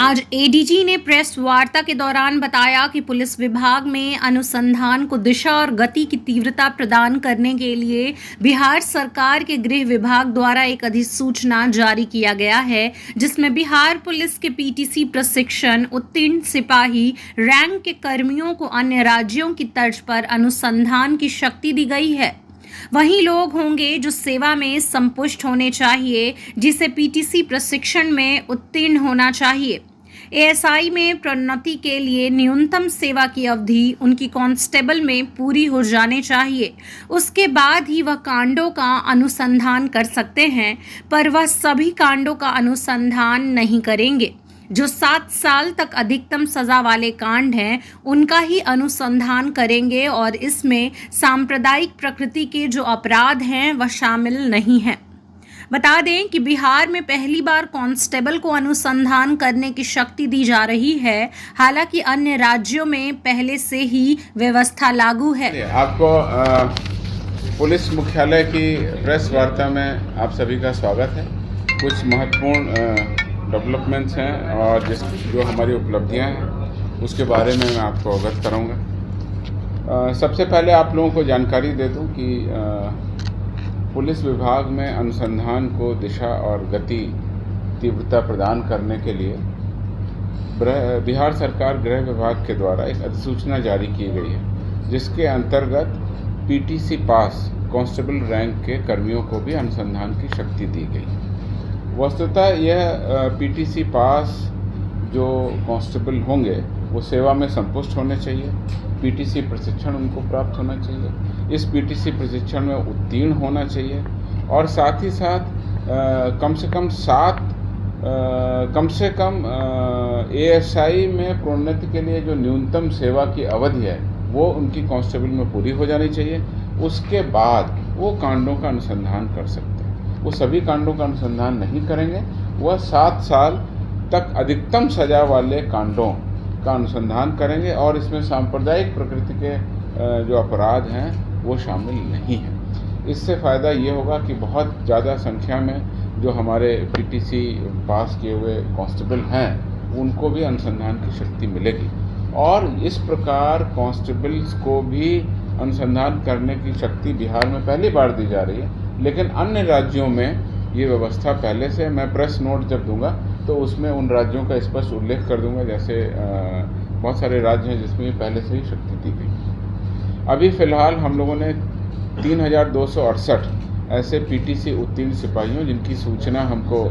आज एडीजी ने प्रेस वार्ता के दौरान बताया कि पुलिस विभाग में अनुसंधान को दिशा और गति की तीव्रता प्रदान करने के लिए बिहार सरकार के गृह विभाग द्वारा एक अधिसूचना जारी किया गया है, जिसमें बिहार पुलिस के पीटीसी प्रशिक्षण उत्तीर्ण सिपाही रैंक के कर्मियों को अन्य राज्यों की तर्ज पर अनुसंधान की शक्ति दी गई है। वहीं लोग होंगे जो सेवा में संपुष्ट होने चाहिए, जिसे पीटीसी प्रशिक्षण में उत्तीर्ण होना चाहिए। एएसआई में प्रोन्नति के लिए न्यूनतम सेवा की अवधि उनकी कांस्टेबल में पूरी हो जाने चाहिए। उसके बाद ही वह कांडों का अनुसंधान कर सकते हैं, पर वह सभी कांडों का अनुसंधान नहीं करेंगे। जो 7 साल तक अधिकतम सजा वाले कांड हैं, उनका ही अनुसंधान करेंगे और इसमें सांप्रदायिक प्रकृति के जो अपराध हैं वह शामिल नहीं हैं। बता दें कि बिहार में पहली बार कांस्टेबल को अनुसंधान करने की शक्ति दी जा रही है, हालांकि अन्य राज्यों में पहले से ही व्यवस्था लागू है। आपको पुलिस मुख्यालय की प्रेस वार्ता में आप सभी का स्वागत है। कुछ महत्वपूर्ण डेवलपमेंट्स हैं और जो हमारी उपलब्धियां हैं उसके बारे में मैं आपको अवगत कराऊंगा। सबसे पहले आप लोगों को जानकारी दे दूं कि पुलिस विभाग में अनुसंधान को दिशा और गति तीव्रता प्रदान करने के लिए बिहार सरकार गृह विभाग के द्वारा एक अधिसूचना जारी की गई है, जिसके अंतर्गत पीटीसी पास कांस्टेबल रैंक के कर्मियों को भी अनुसंधान की शक्ति दी गई। वस्तुतः यह पीटीसी पास जो कांस्टेबल होंगे वो सेवा में संपुष्ट होने चाहिए। पीटीसी प्रशिक्षण उनको प्राप्त होना चाहिए। इस पीटीसी प्रशिक्षण में उत्तीर्ण होना चाहिए और साथ ही साथ कम से कम एएसआई में प्रोन्नति के लिए जो न्यूनतम सेवा की अवधि है वो उनकी कांस्टेबल में पूरी हो जानी चाहिए। उसके बाद वो कांडों का अनुसंधान कर सकते हैं। वो सभी कांडों का अनुसंधान नहीं करेंगे, वह 7 साल तक अधिकतम सजा वाले कांडों का अनुसंधान करेंगे और इसमें सांप्रदायिक प्रकृति के जो अपराध हैं वो शामिल नहीं हैं। इससे फ़ायदा ये होगा कि बहुत ज़्यादा संख्या में जो हमारे पीटीसी पास किए हुए कांस्टेबल हैं उनको भी अनुसंधान की शक्ति मिलेगी और इस प्रकार कांस्टेबल्स को भी अनुसंधान करने की शक्ति बिहार में पहली बार दी जा रही है। लेकिन अन्य राज्यों में ये व्यवस्था पहले से, मैं प्रेस नोट जब दूंगा तो उसमें उन राज्यों का स्पष्ट उल्लेख कर दूंगा, जैसे बहुत सारे राज्य हैं जिसमें ये पहले से ही शक्ति दी गई। अभी फ़िलहाल हम लोगों ने 3268 ऐसे पीटीसी उत्तीर्ण सिपाहियों जिनकी सूचना हमको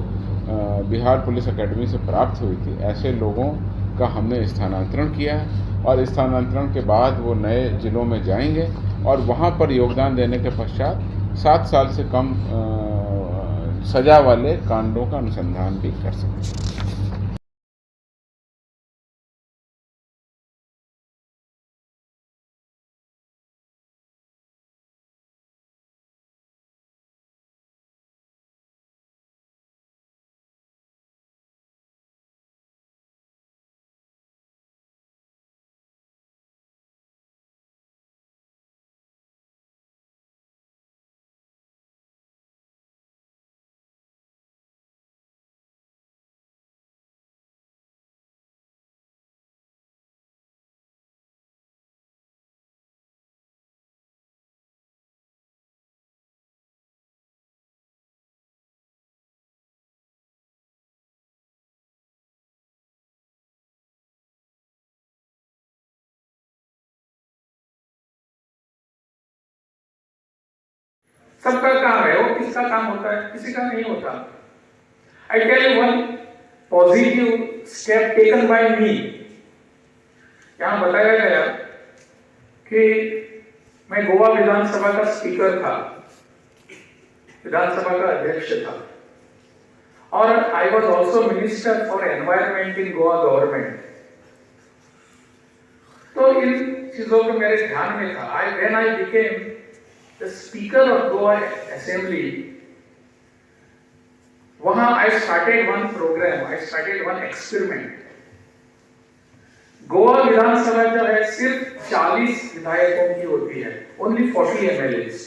बिहार पुलिस अकेडमी से प्राप्त हुई थी, ऐसे लोगों का हमने स्थानांतरण किया है और स्थानांतरण के बाद वो नए ज़िलों में जाएंगे और वहाँ पर योगदान देने के पश्चात 7 साल से कम सजा वाले कांडों का अनुसंधान भी कर सकते हैं। सबका काम है, वो किसका काम होता है, किसी का नहीं होता। I tell you one positive step taken by me. यहां बताया गया कि मैं गोवा विधानसभा का स्पीकर था, विधानसभा का अध्यक्ष था और I was also minister for environment in Goa government. तो इन चीजों को मेरे ध्यान में था। When I became the Speaker of Goa Assembly, वहां I started one program, I started one experiment. Goa विधानसभा जो है सिर्फ 40 विधायकों की होती है, only 40 MLAs।